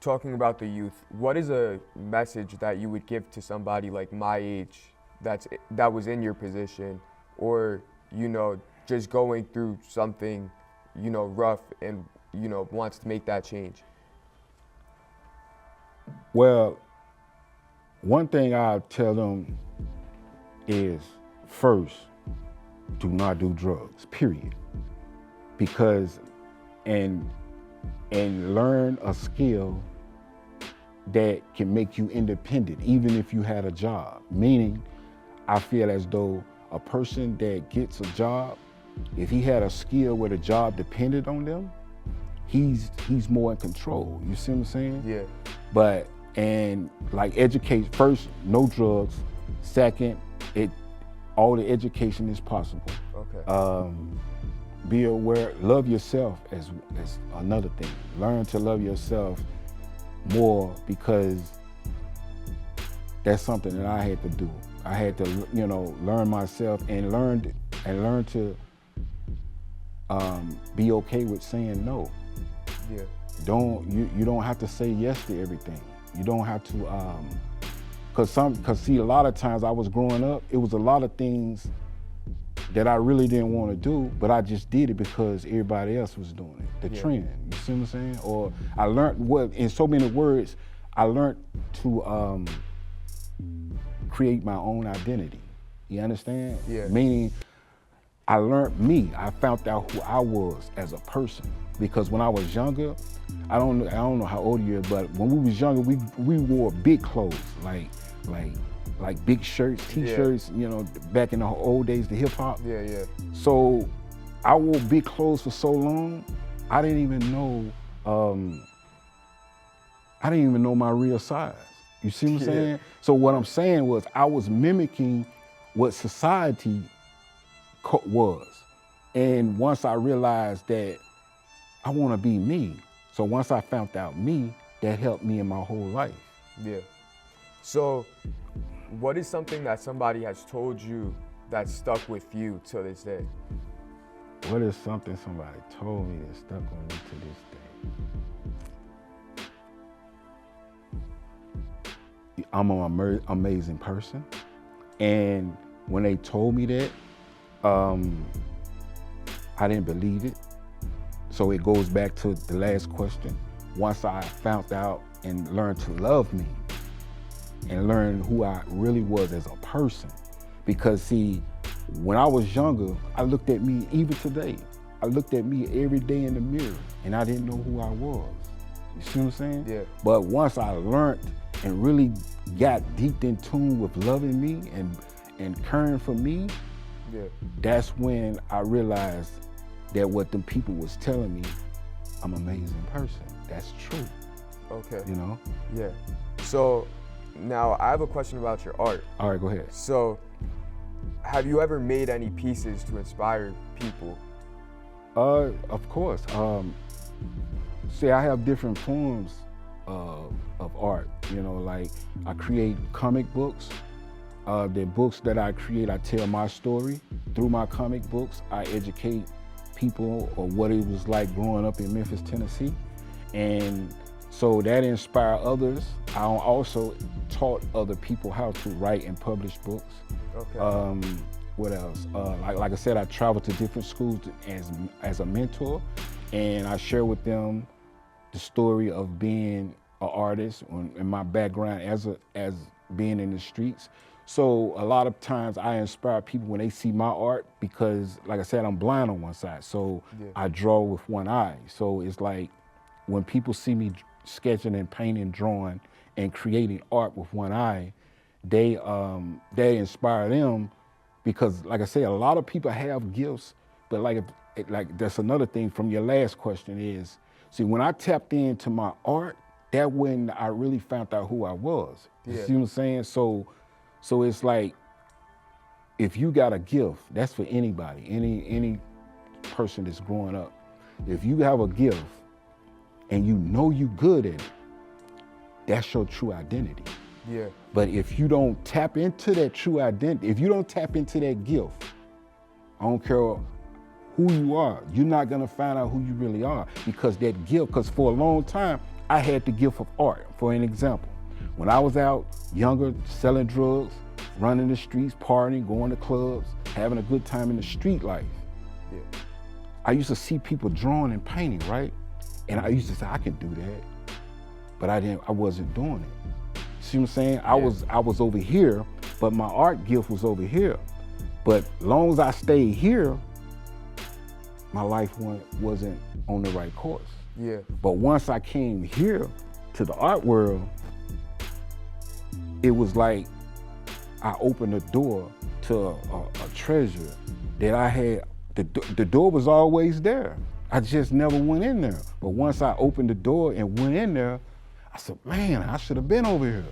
talking about the youth, what is a message that you would give to somebody like my age that was in your position, or just going through something rough and wants to make that change? Well, one thing I'll tell them is, first, do not do drugs, period. Because, and learn a skill that can make you independent, even if you had a job. Meaning, I feel as though a person that gets a job, if he had a skill where the job depended on them, he's more in control. You see what I'm saying? Yeah. But, and like educate, first, no drugs. Second, all the education is possible. Okay. Be aware, love yourself as another thing. Learn to love yourself more, because that's something that I had to do. I had to, learn myself and learn to be okay with saying no. Yeah. You don't have to say yes to everything. You don't have to, cause see, a lot of times I was growing up, it was a lot of things that I really didn't want to do, but I just did it because everybody else was doing it, the trend, you see what I'm saying? Or I learned, in so many words, I learned to create my own identity, you understand? Yeah. Meaning, I learned me, I found out who I was as a person. Because when I was younger, I don't know how old you are, but when we was younger, we wore big clothes, like big shirts, t-shirts, back in the old days, the hip hop. Yeah. So I wore big clothes for so long, I didn't even know my real size. You see what I'm saying? So what I'm saying was, I was mimicking what society was. And once I realized that I want to be me, so once I found out me, that helped me in my whole life. Yeah. So what is something that somebody has told you that stuck with you to this day? What is something somebody told me that stuck on me to this day? I'm an amazing person. And when they told me that, I didn't believe it. So it goes back to the last question. Once I found out and learned to love me and learn who I really was as a person. Because see, when I was younger, I looked at me, even today, I looked at me every day in the mirror and I didn't know who I was. You see what I'm saying? Yeah. But once I learned and really got deep in tune with loving me and caring for me, that's when I realized that what them people was telling me, I'm an amazing person. That's true. Okay. Yeah. So now I have a question about your art. All right, go ahead. So have you ever made any pieces to inspire people? Of course. See, I have different forms of art. Like I create comic books. The books that I create, I tell my story. Through my comic books, I educate people on what it was like growing up in Memphis, Tennessee. And so that inspired others. I also taught other people how to write and publish books. Okay. What else? Like I said, I traveled to different schools as a mentor, and I share with them the story of being an artist and my background as being in the streets. So a lot of times I inspire people when they see my art, because like I said, I'm blind on one side. So I draw with one eye. So it's like when people see me sketching and painting, drawing and creating art with one eye, they inspire them, because like I say, a lot of people have gifts, but like that's another thing from your last question is, see, when I tapped into my art, that when I really found out who I was. You see what I'm saying? So it's like, if you got a gift, that's for anybody, any person that's growing up. If you have a gift and you know you good at it, that's your true identity. Yeah. But if you don't tap into that true identity, if you don't tap into that gift, I don't care who you are, you're not gonna find out who you really are, because that gift, because for a long time, I had the gift of art. For an example, when I was out younger, selling drugs, running the streets, partying, going to clubs, having a good time in the street life, Yeah. I used to see people drawing and painting, right? And I used to say, I can do that, but I wasn't doing it. See what I'm saying? I was over here, but my art gift was over here. But long as I stayed here, my life wasn't on the right course. Yeah. But once I came here to the art world, it was like I opened the door to a treasure that I had. The door was always there. I just never went in there. But once I opened the door and went in there, I said, man, I should have been over here.